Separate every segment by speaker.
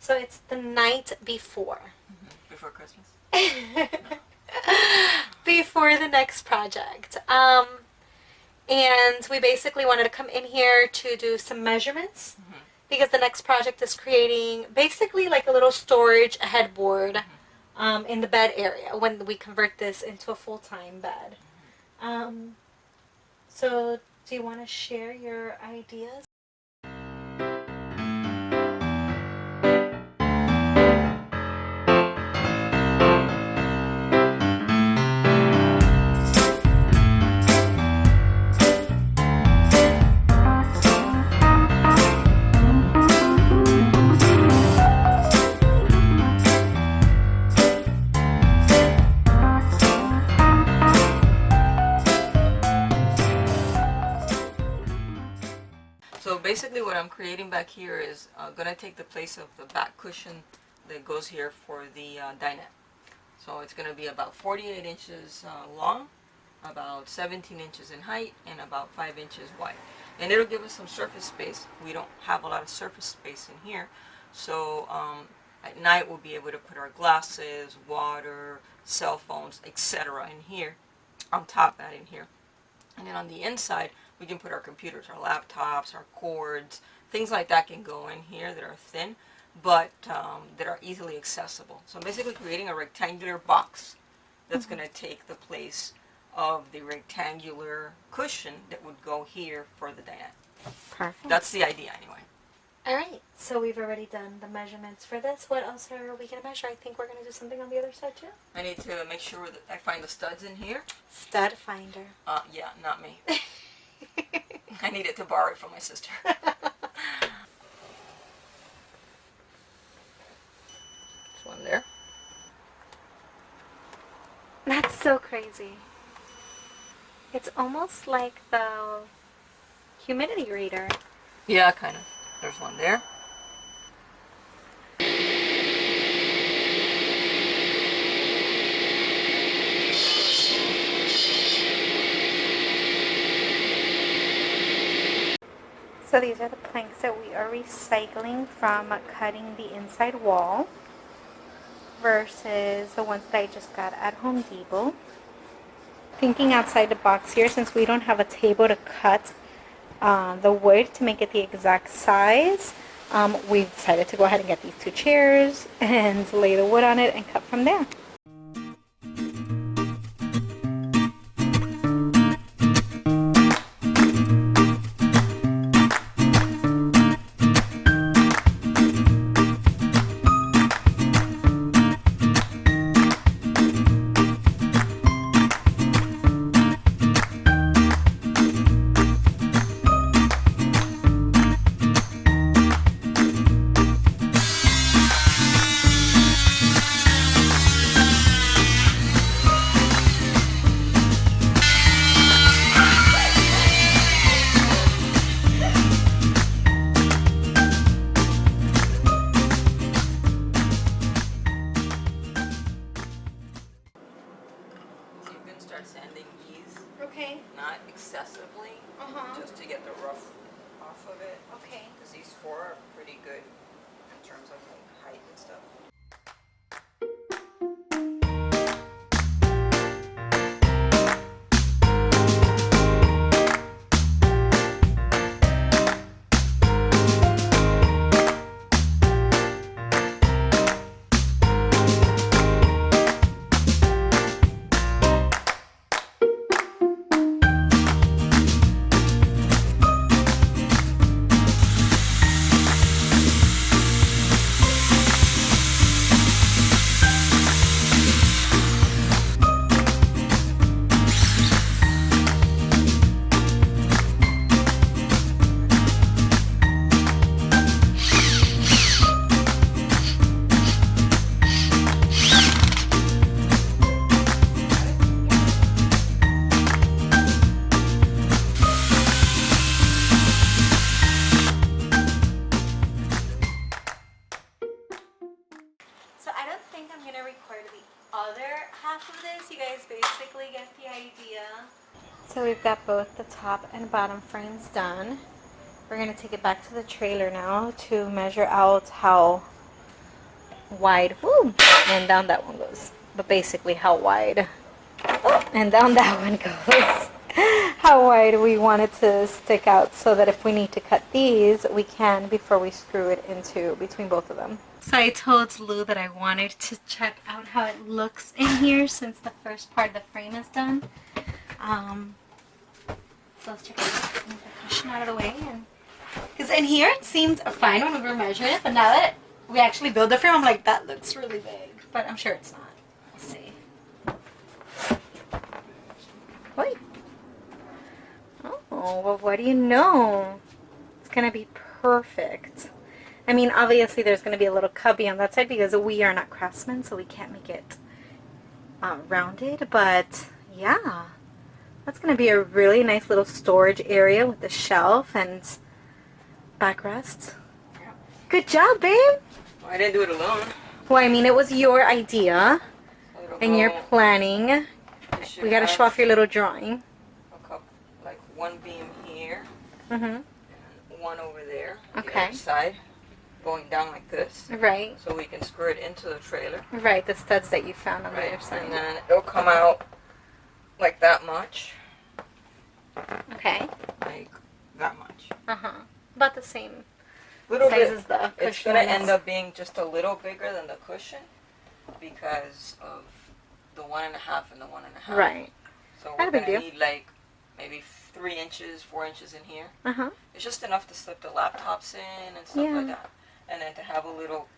Speaker 1: So it's the night before.
Speaker 2: Before Christmas.
Speaker 1: Before the next project. And we basically wanted to come in here to do some measurements because the next project is creating basically like a little storage headboard in the bed area when we convert this into a full-time bed. So do you want to share your ideas?
Speaker 2: So basically what I'm creating back here is going to take the place of the back cushion that goes here for the dinette. So it's going to be about 48 inches long, about 17 inches in height, and about 5 inches wide. And it'll give us some surface space. We don't have a lot of surface space in here. So at night we'll be able to put our glasses, water, cell phones, etc. in here, on top of that in here. And then on the inside, we can put our computers, our laptops, our cords, things like that can go in here that are thin, but that are easily accessible. So I'm basically creating a rectangular box that's going to take the place of the rectangular cushion that would go here for the dinette.
Speaker 1: Perfect.
Speaker 2: That's the idea anyway.
Speaker 1: All right, so we've already done the measurements for this. What else are we going to measure? I think we're going to do something on the other side too.
Speaker 2: I need to make sure that I find the studs in here.
Speaker 1: Stud finder.
Speaker 2: Yeah, not me. I needed to borrow it from my sister. There's one there.
Speaker 1: That's so crazy. It's almost like the humidity reader.
Speaker 2: Yeah, kind of. There's one there.
Speaker 1: So these are the planks that we are recycling from cutting the inside wall versus the ones that I just got at Home Depot. Thinking outside the box here, since we don't have a table to cut the wood to make it the exact size, we decided to go ahead and get these two chairs and lay the wood on it and cut from there.
Speaker 2: Sanding these,
Speaker 1: Okay.
Speaker 2: not excessively, just to get the rough off of it.
Speaker 1: Okay.
Speaker 2: Because these four are pretty good in terms of like height and stuff.
Speaker 1: You guys basically get the idea. So we've got both the top and bottom frames done. We're going to take it back to the trailer now to measure out how wide, woo, and down that one goes. But basically how wide, oh, and down that one goes. How wide we want it to stick out so that if we need to cut these, we can before we screw it into between both of them. So I told Lou that I wanted to check out how it looks in here since the first part of the frame is done. So let's check it out. Move the cushion out of the way, and because in here it seemed fine when we were measuring it, but now that we actually build the frame, I'm like, that looks really big, but I'm sure it's not. We'll see. Wait. Oh, well, what do you know? It's gonna be perfect. I mean, obviously there's gonna be a little cubby on that side because we are not craftsmen, so we can't make it rounded, but yeah. That's going to be a really nice little storage area with the shelf and backrest. Yeah. Good job, babe.
Speaker 2: Well, I didn't do it alone.
Speaker 1: Well, I mean, it was your idea and your planning. We got to show off your little drawing.
Speaker 2: A couple, like one beam here,
Speaker 1: Mm-hmm.
Speaker 2: and one over there,
Speaker 1: Okay.
Speaker 2: the other side, going down like this.
Speaker 1: Right.
Speaker 2: So we can screw it into the trailer.
Speaker 1: Right, the studs that you found on the
Speaker 2: Right,
Speaker 1: other side.
Speaker 2: and then it'll come out like that much.
Speaker 1: Okay.
Speaker 2: Like that much.
Speaker 1: Uh-huh. About the same
Speaker 2: Little
Speaker 1: size
Speaker 2: bit.
Speaker 1: as the cushion.
Speaker 2: It's gonna end up being just a little bigger than the cushion because of the 1.5 and the 1.5.
Speaker 1: Right.
Speaker 2: So
Speaker 1: Not
Speaker 2: we're
Speaker 1: a big
Speaker 2: gonna
Speaker 1: deal.
Speaker 2: need like maybe 3 inches, 4 inches in here.
Speaker 1: Uh-huh.
Speaker 2: It's just enough to slip the laptops in and stuff
Speaker 1: Yeah.
Speaker 2: like that, and then to have a little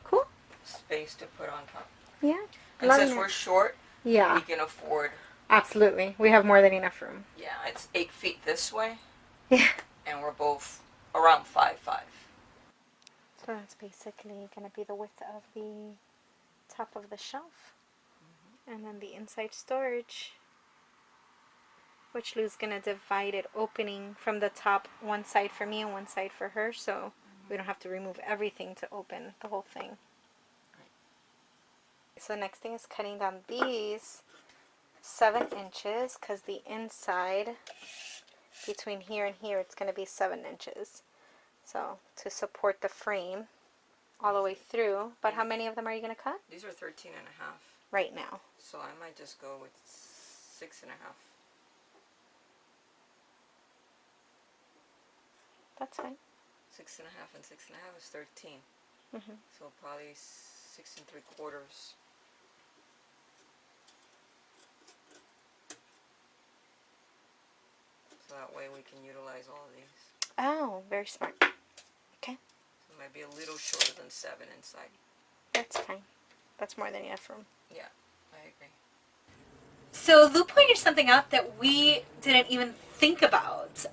Speaker 1: Cool.
Speaker 2: space to put on top.
Speaker 1: Yeah.
Speaker 2: And
Speaker 1: Loving
Speaker 2: since
Speaker 1: it.
Speaker 2: we're short,
Speaker 1: Yeah.
Speaker 2: we can afford.
Speaker 1: Absolutely. We have more than enough room.
Speaker 2: Yeah, it's 8 feet this way,
Speaker 1: Yeah.
Speaker 2: and we're both around 5'5".
Speaker 1: So that's basically going to be the width of the top of the shelf. And then the inside storage, which Lou's going to divide it opening from the top, one side for me and one side for her, so we don't have to remove everything to open the whole thing. So next thing is cutting down these 7 inches, because the inside between here and here it's going to be 7 inches. So to support the frame all the way through. But how many of them are you going to cut?
Speaker 2: These are 13.5.
Speaker 1: Right now.
Speaker 2: So I might just go with 6.5.
Speaker 1: That's fine.
Speaker 2: 6.5 and 6.5 is 13.
Speaker 1: Mm-hmm.
Speaker 2: So probably 6 3/4. So that way we can utilize all of these.
Speaker 1: Oh, very smart. Okay.
Speaker 2: So it might be a little shorter than 7 inside.
Speaker 1: That's fine. That's more than enough room.
Speaker 2: Yeah, I agree.
Speaker 1: So Lou pointed something out that we didn't even think about.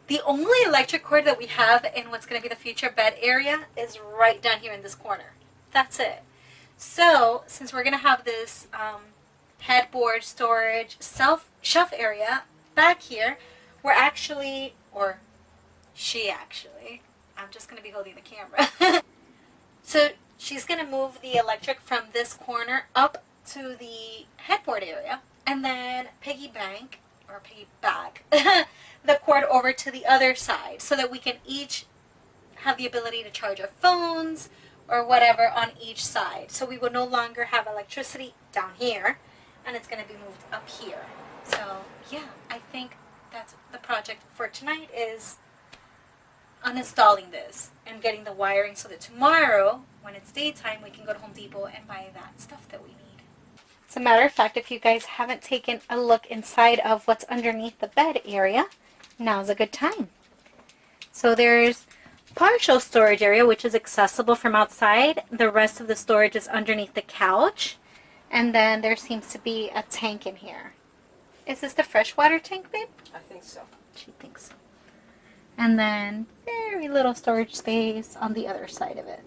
Speaker 1: The only electric cord that we have in what's going to be the future bed area is right down here in this corner. That's it. So since we're going to have this headboard storage shelf area back here, we're actually, or she actually, I'm just going to be holding the camera. So she's going to move the electric from this corner up to the headboard area and then piggyback the cord over to the other side so that we can each have the ability to charge our phones or whatever on each side. So we will no longer have electricity down here and it's going to be moved up here. So yeah, I think that's the project for tonight, is uninstalling this and getting the wiring so that tomorrow when it's daytime we can go to Home Depot and buy that stuff that we need. As a matter of fact, if you guys haven't taken a look inside of what's underneath the bed area, now's a good time. So there's partial storage area which is accessible from outside. The rest of the storage is underneath the couch, and then there seems to be a tank in here. Is this the freshwater tank, babe?
Speaker 2: I think so.
Speaker 1: She thinks so. And then very little storage space on the other side of it.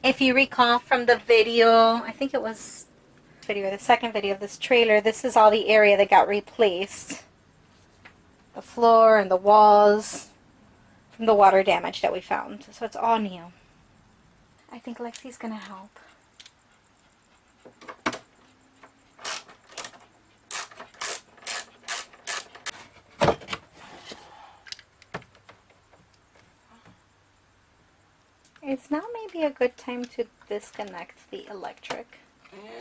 Speaker 1: If you recall from the video, I think it was the second video of this trailer, this is all the area that got replaced. The floor and the walls from the water damage that we found. So it's all new. I think Lexi's gonna help. It's now maybe a good time to disconnect the electric.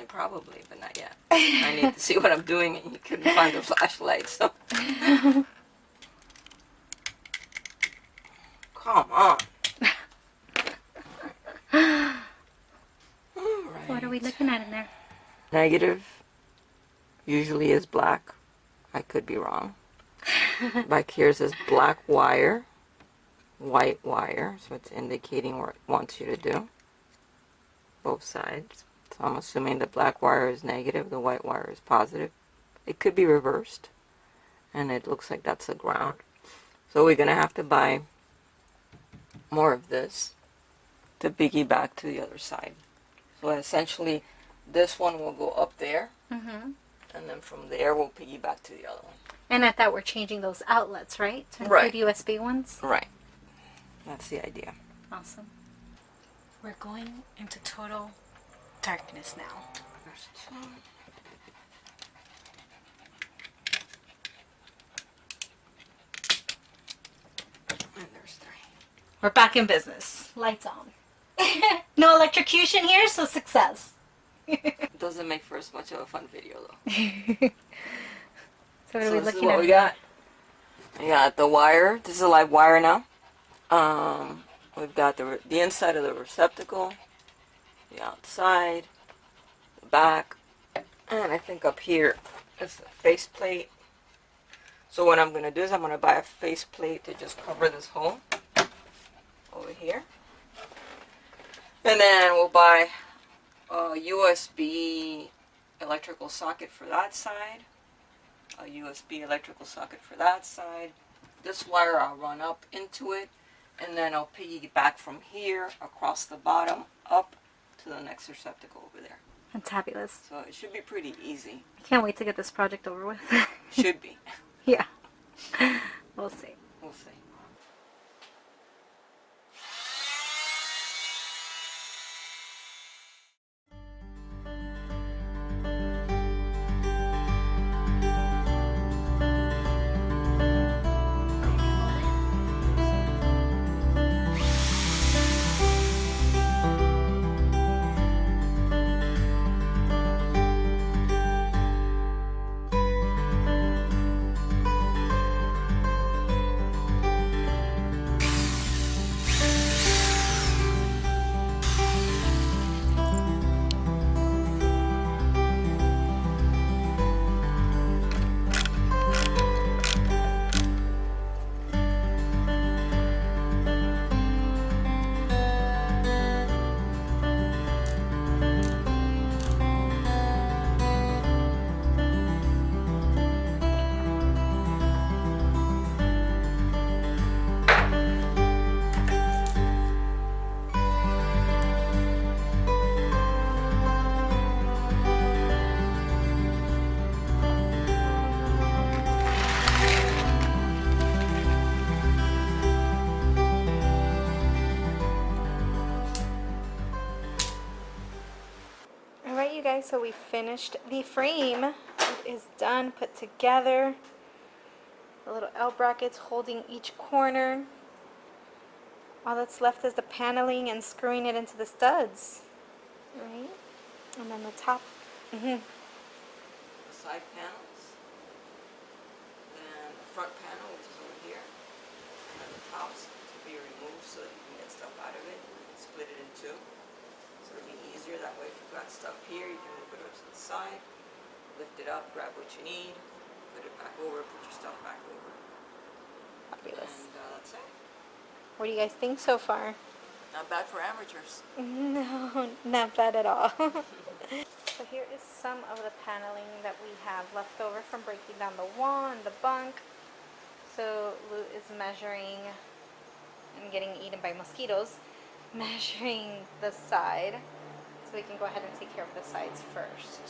Speaker 2: Probably, but not yet. I need to see what I'm doing, and you couldn't find the flashlight, so. Come on. Alright.
Speaker 1: What are we looking at in there?
Speaker 2: Negative usually is black. I could be wrong. Back here says black wire, white wire, so it's indicating what it wants you to do. Both sides. So I'm assuming the black wire is negative, the white wire is positive. It could be reversed, and it looks like that's the ground. So we're going to have to buy more of this to piggyback to the other side. So essentially, this one will go up there, and then from there we'll piggyback to the other one.
Speaker 1: And at that, we're changing those outlets, right? To
Speaker 2: Right.
Speaker 1: include USB ones?
Speaker 2: Right. That's the idea.
Speaker 1: Awesome. We're going into total darkness now.
Speaker 2: There's two. And there's three.
Speaker 1: We're back in business. Lights on. No electrocution here, so success.
Speaker 2: It doesn't make for as much of a fun video though.
Speaker 1: So what are
Speaker 2: So
Speaker 1: we
Speaker 2: this is
Speaker 1: looking
Speaker 2: what
Speaker 1: at?
Speaker 2: we got. We got the wire. This is a live wire now. We've got the inside of the receptacle, the outside, the back, and I think up here is the faceplate. So what I'm going to do is I'm going to buy a faceplate to just cover this hole over here. And then we'll buy a USB electrical socket for that side, a USB electrical socket for that side. This wire I'll run up into it, and then I'll piggyback from here across the bottom up to the next receptacle over there.
Speaker 1: Fantabulous.
Speaker 2: So it should be pretty easy.
Speaker 1: Can't wait to get this project over with.
Speaker 2: Should be.
Speaker 1: Yeah. We'll see.
Speaker 2: We'll see.
Speaker 1: Alright, you guys, so we finished the frame. It is done, put together. The little L brackets holding each corner. All that's left is the paneling and screwing it into the studs. Right? And then the top.
Speaker 2: The side panels, and the front panel, which is over here, and then the tops to be removed so that you can get stuff out of it, split it in two. So it'll be easier that way. If you've got stuff here, you can move it up to the side, lift it up, grab what you need, put it back over, put your stuff back over.
Speaker 1: Fabulous.
Speaker 2: And that's it.
Speaker 1: What do you guys think so far?
Speaker 2: Not bad for amateurs.
Speaker 1: No, not bad at all. So here is some of the paneling that we have left over from breaking down the wall and the bunk. So Lou is measuring and getting eaten by mosquitoes, measuring the side. So we can go ahead and take care of the sides first.